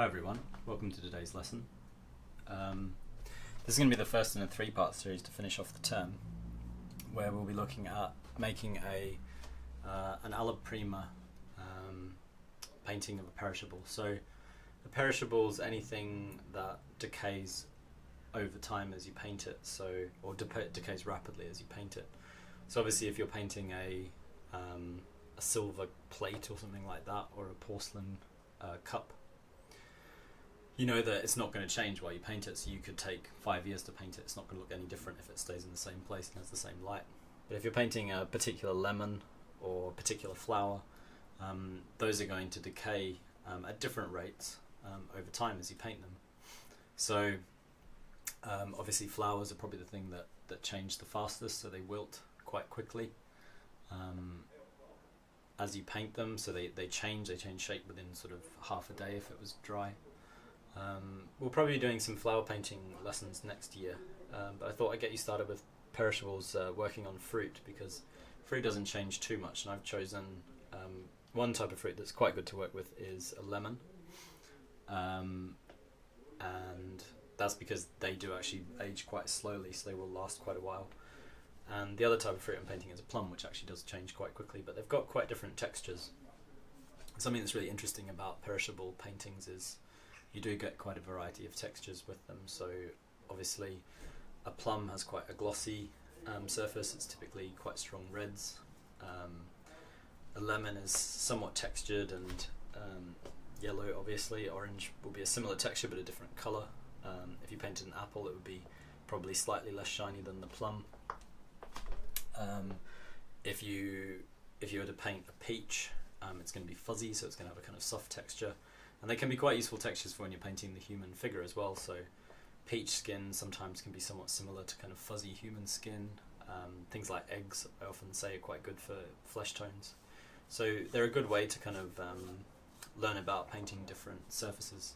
Hi everyone, welcome to today's lesson. This is going to be the first in a three-part series to finish off the term, where we'll be looking at making an Alla Prima painting of a perishable. So a perishable is anything that decays over time as you paint it, or decays rapidly as you paint it. So obviously if you're painting a silver plate or something like that, or a porcelain cup, you know that it's not going to change while you paint it, so you could take 5 years to paint it. It's not going to look any different if it stays in the same place and has the same light. But if you're painting a particular lemon or a particular flower, those are going to decay at different rates over time as you paint them. So obviously flowers are probably the thing that change the fastest, so they wilt quite quickly as you paint them, so they change shape within sort of half a day if it was dry. We'll probably be doing some flower painting lessons next year, but I thought I'd get you started with perishables working on fruit, because fruit doesn't change too much, and I've chosen one type of fruit that's quite good to work with is a lemon, and that's because they do actually age quite slowly, so they will last quite a while. And the other type of fruit I'm painting is a plum, which actually does change quite quickly, but they've got quite different textures. Something that's really interesting about perishable paintings is you do get quite a variety of textures with them. So obviously a plum has quite a glossy surface, it's typically quite strong reds. A lemon is somewhat textured and yellow, obviously. Orange will be a similar texture but a different colour. If you painted an apple, it would be probably slightly less shiny than the plum. If you were to paint a peach, it's going to be fuzzy, so it's going to have a kind of soft texture. And they can be quite useful textures for when you're painting the human figure as well. So peach skin sometimes can be somewhat similar to kind of fuzzy human skin. Things like eggs, I often say, are quite good for flesh tones. So they're a good way to kind of learn about painting different surfaces.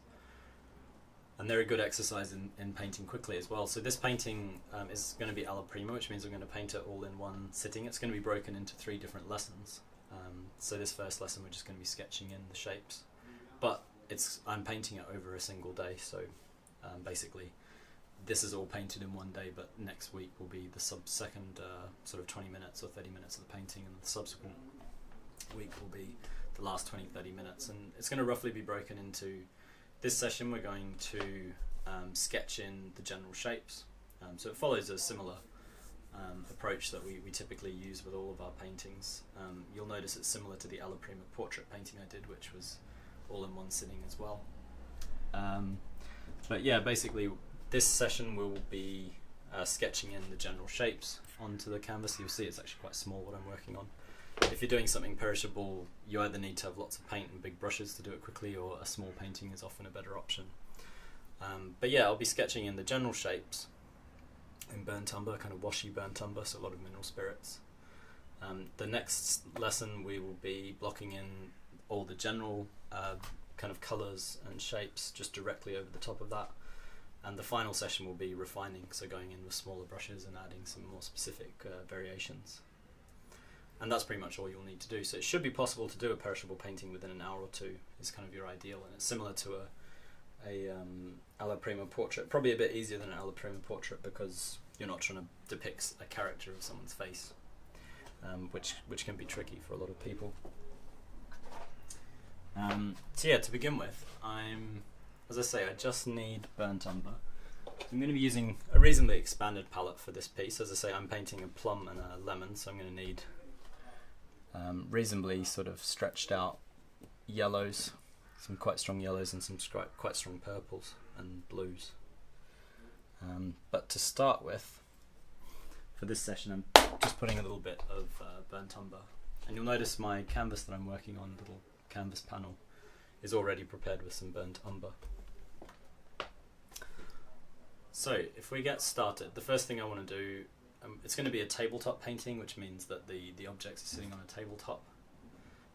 And they're a good exercise in painting quickly as well. So this painting is going to be Alla Prima, which means we're going to paint it all in one sitting. It's going to be broken into 3 different lessons. So this first lesson we're just going to be sketching in the shapes. But I'm painting it over a single day, so basically this is all painted in one day, but next week will be the second sort of 20 minutes or 30 minutes of the painting, and the subsequent week will be the last 20-30 minutes. And it's going to roughly be broken into, this session we're going to sketch in the general shapes, so it follows a similar approach that we typically use with all of our paintings. You'll notice it's similar to the Alla Prima portrait painting I did, which was all in one sitting as well. But yeah, basically this session will be sketching in the general shapes onto the canvas. You'll see it's actually quite small what I'm working on. If you're doing something perishable, you either need to have lots of paint and big brushes to do it quickly, or a small painting is often a better option. But yeah, I'll be sketching in the general shapes in burnt umber, kind of washy burnt umber, so a lot of mineral spirits. The next lesson we will be blocking in all the general kind of colours and shapes just directly over the top of that, and the final session will be refining, so going in with smaller brushes and adding some more specific variations. And that's pretty much all you'll need to do. So it should be possible to do a perishable painting within an hour or two, is kind of your ideal, and it's similar to a Alla Prima portrait, probably a bit easier than an Alla Prima portrait because you're not trying to depict a character of someone's face, which can be tricky for a lot of people. So yeah, to begin with, as I say, I just need burnt umber. I'm going to be using a reasonably expanded palette for this piece. As I say, I'm painting a plum and a lemon, so I'm going to need reasonably sort of stretched out yellows, some quite strong yellows and some quite strong purples and blues. But to start with, for this session, I'm just putting a little bit of burnt umber. And you'll notice my canvas that I'm working on, little canvas panel, is already prepared with some burnt umber. So if we get started, the first thing I want to do, it's going to be a tabletop painting, which means that the objects are sitting on a tabletop.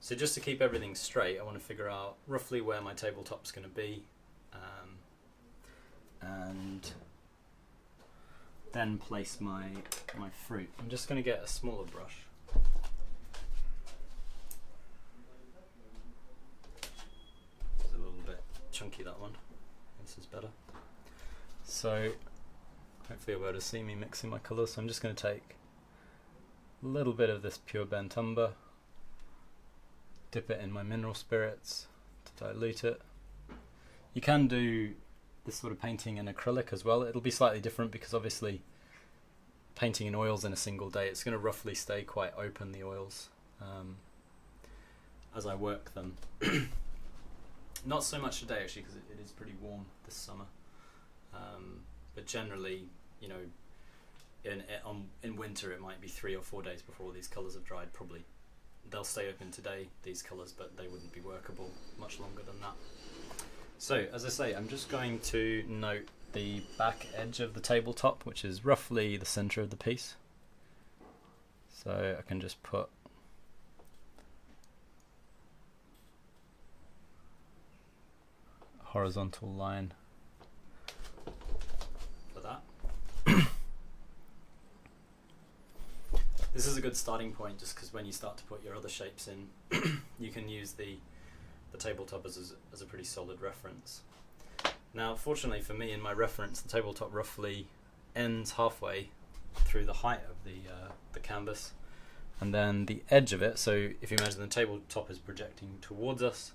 So just to keep everything straight, I want to figure out roughly where my tabletop's going to be, and then place my fruit. I'm just going to get a smaller brush. chunky, that one. This is better. So hopefully you'll be able to see me mixing my colours. So I'm just going to take a little bit of this pure burnt umber, dip it in my mineral spirits to dilute it. You can do this sort of painting in acrylic as well. It'll be slightly different because obviously painting in oils in a single day, it's going to roughly stay quite open, the oils, as I work them. Not so much today actually, because it is pretty warm this summer, but generally, you know, in winter it might be 3 or 4 days before all these colours have dried. Probably they'll stay open today, these colours, but they wouldn't be workable much longer than that. So as I say, I'm just going to note the back edge of the tabletop, which is roughly the centre of the piece. So I can just put a horizontal line for that. This is a good starting point, just because when you start to put your other shapes in, you can use the tabletop as a pretty solid reference. Now, fortunately for me, in my reference, the tabletop roughly ends halfway through the height of the canvas, and then the edge of it, so if you imagine the tabletop is projecting towards us,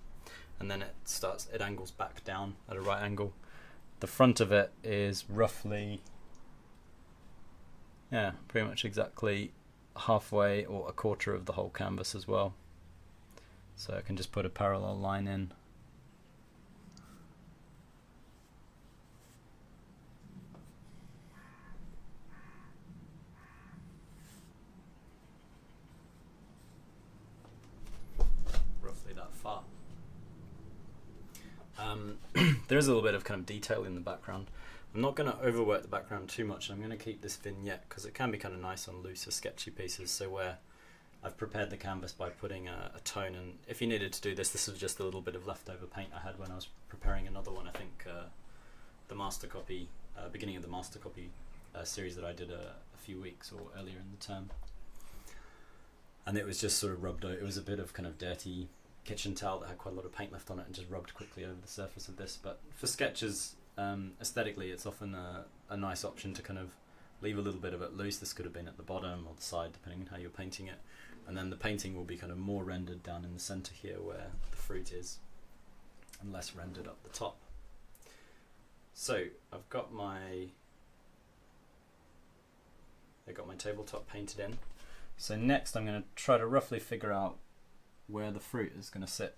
and then it angles back down at a right angle. The front of it is roughly, yeah, pretty much exactly halfway or a quarter of the whole canvas as well. So I can just put a parallel line in. Roughly that far. There is a little bit of kind of detail in the background. I'm not going to overwork the background too much, and I'm going to keep this vignette because it can be kind of nice on looser, sketchy pieces. So where I've prepared the canvas by putting a tone, and if you needed to do this, this was just a little bit of leftover paint I had when I was preparing another one. I think the master copy, beginning of the master copy series that I did a few weeks or earlier in the term, and it was just sort of rubbed out. It was a bit of kind of dirty kitchen towel that had quite a lot of paint left on it, and just rubbed quickly over the surface of this. But for sketches, aesthetically, it's often a nice option to kind of leave a little bit of it loose. This could have been at the bottom or the side, depending on how you're painting it. And then the painting will be kind of more rendered down in the center here where the fruit is, and less rendered up the top. So I've got my tabletop painted in. So next I'm going to try to roughly figure out where the fruit is going to sit.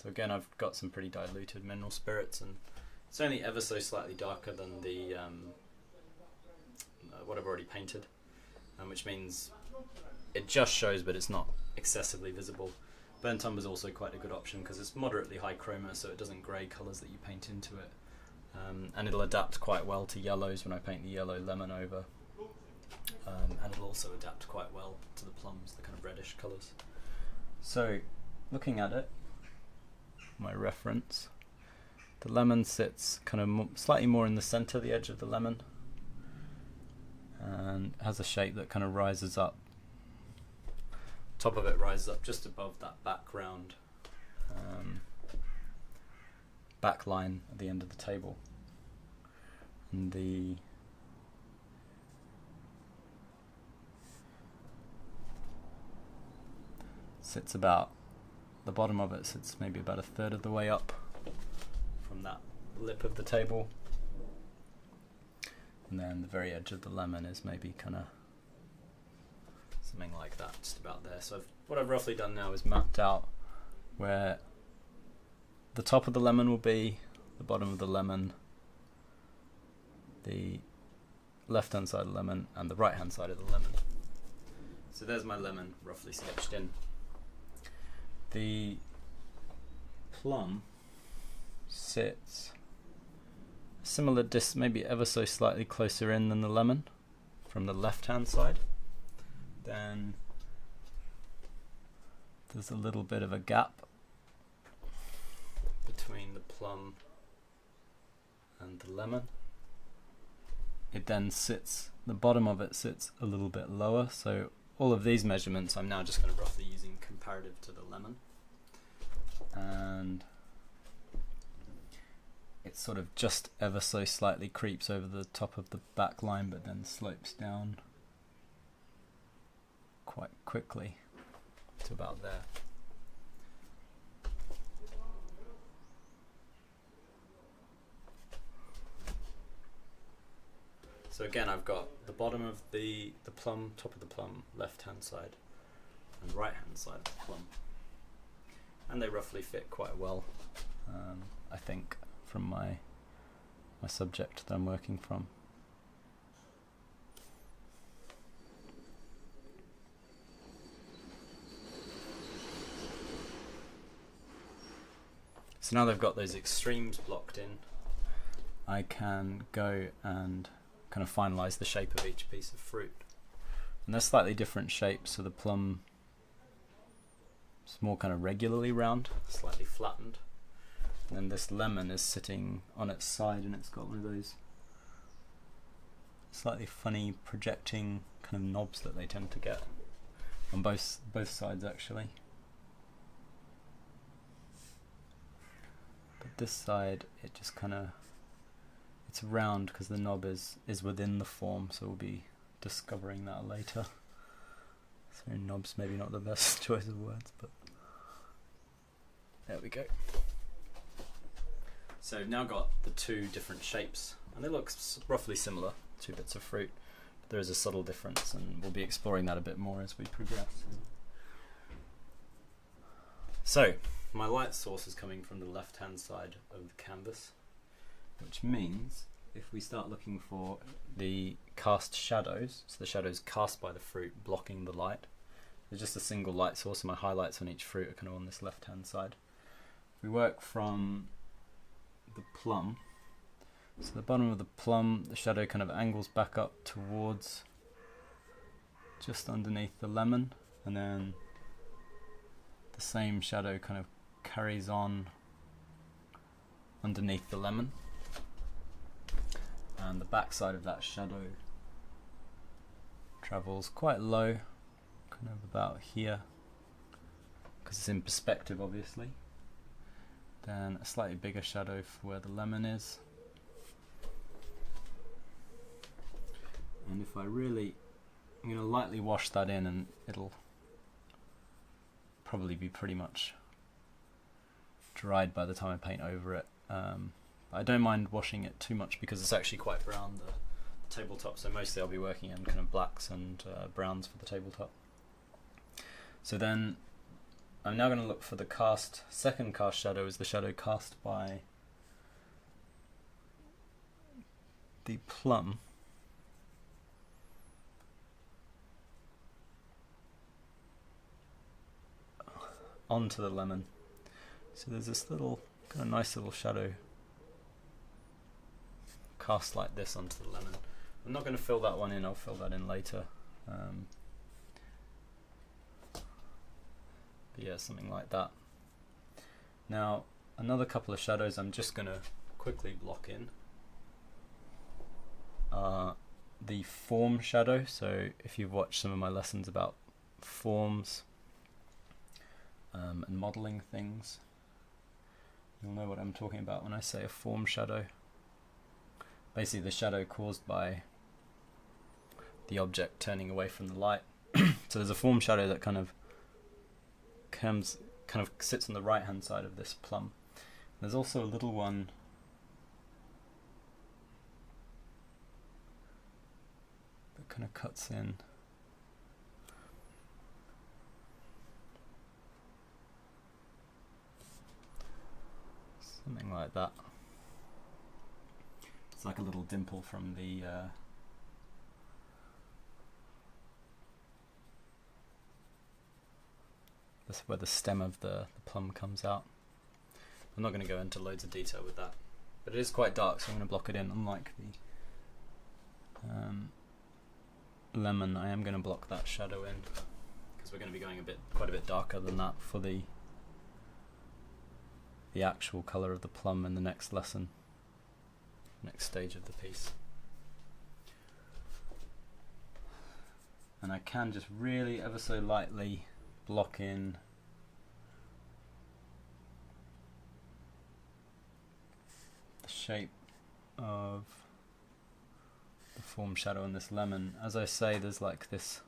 So again, I've got some pretty diluted mineral spirits, and it's only ever so slightly darker than the what I've already painted. Which means it just shows, but it's not excessively visible. Burnt umber is also quite a good option because it's moderately high chroma, so it doesn't grey colours that you paint into it, and it'll adapt quite well to yellows when I paint the yellow lemon over, and it'll also adapt quite well to the plums, the kind of reddish colours. So looking at it, my reference, the lemon sits kind of slightly more in the centre, the edge of the lemon, and has a shape that kind of rises up. Top of it rises up just above that background back line at the end of the table, and the sits about, the bottom of it sits maybe about a third of the way up from that lip of the table. And then the very edge of the lemon is maybe kind of something like that, just about there. So what I've roughly done now is mapped out where the top of the lemon will be, the bottom of the lemon, the left hand side of the lemon, and the right hand side of the lemon. So there's my lemon roughly sketched in. The plum sits similar maybe ever so slightly closer in than the lemon from the left hand side. Then there's a little bit of a gap between the plum and the lemon. It then sits, the bottom of it sits a little bit lower, so all of these measurements I'm now just going to roughly using comparative to the lemon. and it sort of just ever so slightly creeps over the top of the back line, but then slopes down quite quickly to about there. So again, I've got the bottom of the plum, top of the plum, left hand side, and right hand side of the plum, and they roughly fit quite well, I think, from my subject that I'm working from. So now they've got those extremes blocked in, I can go and kind of finalize the shape of each piece of fruit. And they're slightly different shapes, so the plum is more kind of regularly round, slightly flattened. And then this lemon is sitting on its side, and it's got one of those slightly funny projecting kind of knobs that they tend to get on both sides actually. But this side, it just kind of, it's round because the knob is within the form, so we'll be discovering that later. So knob's maybe not the best choice of words, but there we go. So I've now got the two different shapes, and they look roughly similar, two bits of fruit, but there is a subtle difference, and we'll be exploring that a bit more as we progress. So my light source is coming from the left hand side of the canvas, which means if we start looking for the cast shadows, so the shadows cast by the fruit blocking the light, there's just a single light source, and my highlights on each fruit are kind of on this left hand side. If we work from the plum, so the bottom of the plum, the shadow kind of angles back up towards just underneath the lemon, and then the same shadow kind of carries on underneath the lemon, and the back side of that shadow travels quite low, kind of about here, because it's in perspective obviously. Then a slightly bigger shadow for where the lemon is. And if I really, I'm going to lightly wash that in, and it'll probably be pretty much dried by the time I paint over it. I don't mind washing it too much because it's actually quite brown, the tabletop, so mostly I'll be working in kind of blacks and browns for the tabletop. So then I'm now going to look for the second cast shadow is the shadow cast by the plum. Onto the lemon. So there's this little, kind of nice little shadow cast like this onto the lemon. I'm not going to fill that one in, I'll fill that in later. But yeah, something like that. Now, another couple of shadows I'm just going to quickly block in are the form shadow. So if you've watched some of my lessons about forms and modeling things, you'll know what I'm talking about when I say a form shadow. Basically the shadow caused by the object turning away from the light. So there's a form shadow that kind of sits on the right hand side of this plum. There's also a little one that kind of cuts in. Something like that. It's like a little dimple from the that's where the stem of the plum comes out. I'm not going to go into loads of detail with that, but it is quite dark, so I'm going to block it in. Unlike the lemon, I am going to block that shadow in because we're going to be going quite a bit darker than that for the actual colour of the plum in the next lesson, next stage of the piece. And I can just really ever so lightly block in shape of the form shadow on this lemon. As I say, there's like this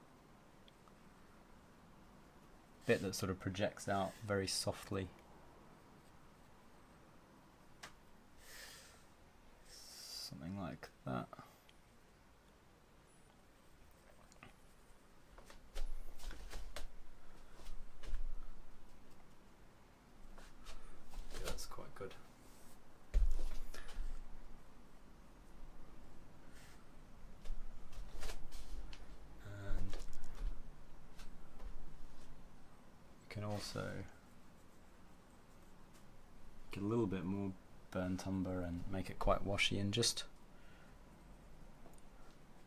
bit that sort of projects out very softly. Something like that. Yeah, that's quite good. And you can also get a little bit more burnt umber and make it quite washy and just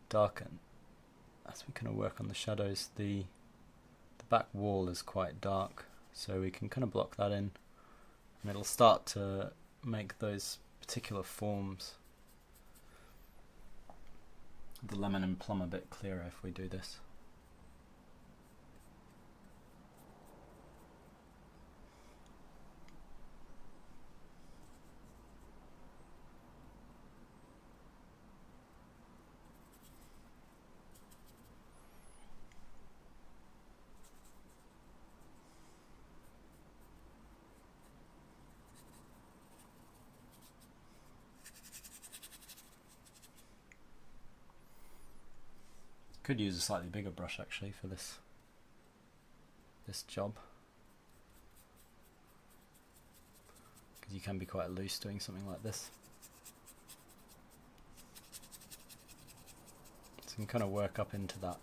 darken as we kind of work on the shadows. The back wall is quite dark, so we can kind of block that in, and it'll start to make those particular forms of the lemon and plum a bit clearer if we do this. Could use a slightly bigger brush actually for this job, because you can be quite loose doing something like this. So you can kind of work up into that.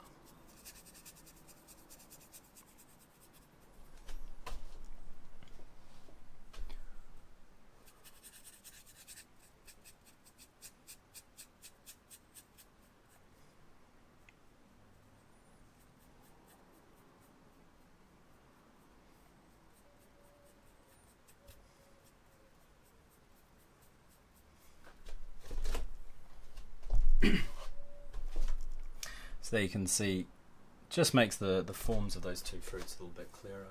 So there you can see, just makes the forms of those two fruits a little bit clearer.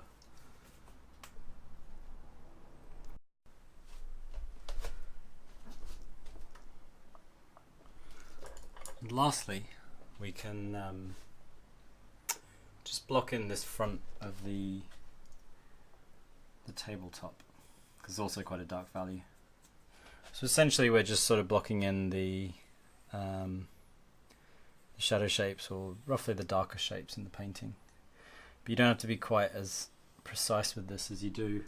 And lastly, we can just block in this front of the tabletop, because it's also quite a dark value. So essentially we're just sort of blocking in the shadow shapes, or roughly the darker shapes in the painting. But you don't have to be quite as precise with this as you do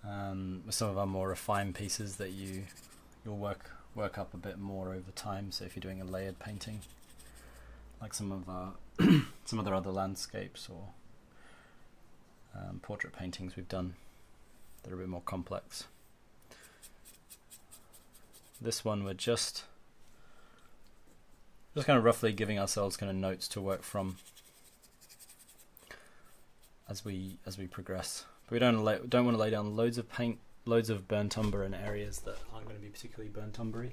with some of our more refined pieces that you'll work up a bit more over time. So if you're doing a layered painting, like some of our some of the other landscapes or portrait paintings we've done that are a bit more complex. This one we're just kind of roughly giving ourselves kind of notes to work from as we progress. But we don't want to lay down loads of paint, loads of burnt umber in areas that aren't going to be particularly burnt umbery.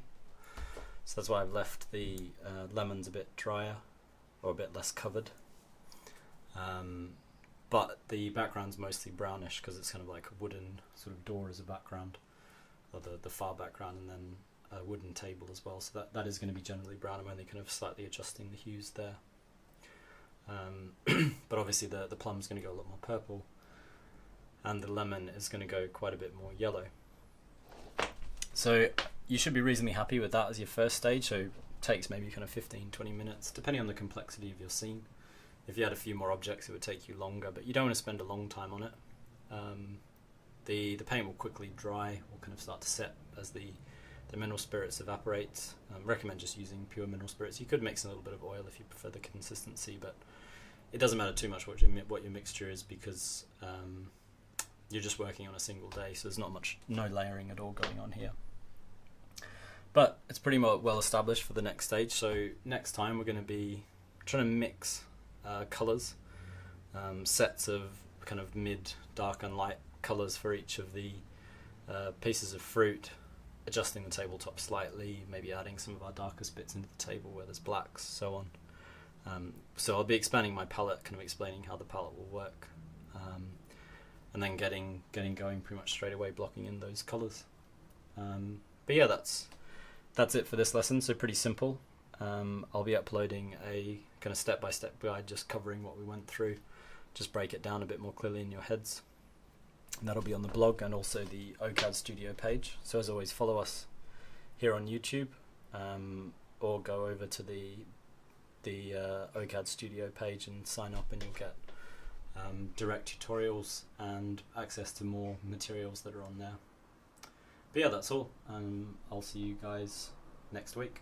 So that's why I've left the lemons a bit drier, or a bit less covered. But the background's mostly brownish because it's kind of like a wooden sort of door as a background, or the far background, and then a wooden table as well. So that is going to be generally brown. I'm only kind of slightly adjusting the hues there. But obviously the plum's going to go a lot more purple, and the lemon is going to go quite a bit more yellow. So you should be reasonably happy with that as your first stage. So it takes maybe kind of 15-20 minutes, depending on the complexity of your scene. If you had a few more objects, it would take you longer, but you don't want to spend a long time on it. The paint will quickly dry, or kind of start to set as the mineral spirits evaporate. Recommend just using pure mineral spirits. You could mix in a little bit of oil if you prefer the consistency, but it doesn't matter too much what your mixture is, because you're just working on a single day, so there's no layering at all going on here. But it's pretty well established for the next stage. So next time we're going to be trying to mix colours, sets of kind of mid, dark and light colours for each of the pieces of fruit, adjusting the tabletop slightly, maybe adding some of our darkest bits into the table where there's blacks, so on. So I'll be expanding my palette, kind of explaining how the palette will work, and then getting going pretty much straight away, blocking in those colours. But yeah, that's it for this lesson. So pretty simple. I'll be uploading a kind of step-by-step guide just covering what we went through. Just break it down a bit more clearly in your heads. And that'll be on the blog and also the OCAD Studio page. So as always, follow us here on YouTube, or go over to the OCAD Studio page and sign up, and you'll get direct tutorials and access to more materials that are on there. But yeah, that's all. I'll see you guys next week.